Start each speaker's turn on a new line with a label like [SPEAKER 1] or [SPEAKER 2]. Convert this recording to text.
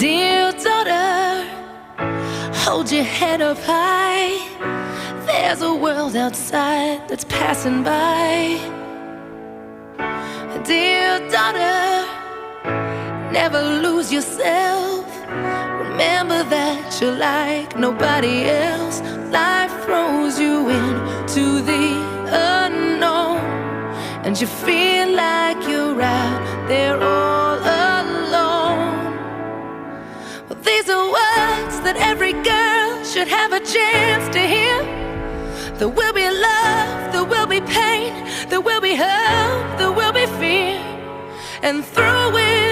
[SPEAKER 1] Dear daughter, hold your head up high. There's a world outside that's passing by. Dear daughter, never lose yourself. Remember that you're like nobody else. Life throws you into the unknown, and you feel like you're out there all alone. Well, these are words that every girl should have a chance to hear. There will be love, there will be pain, there will be hope, there will be fear, and through it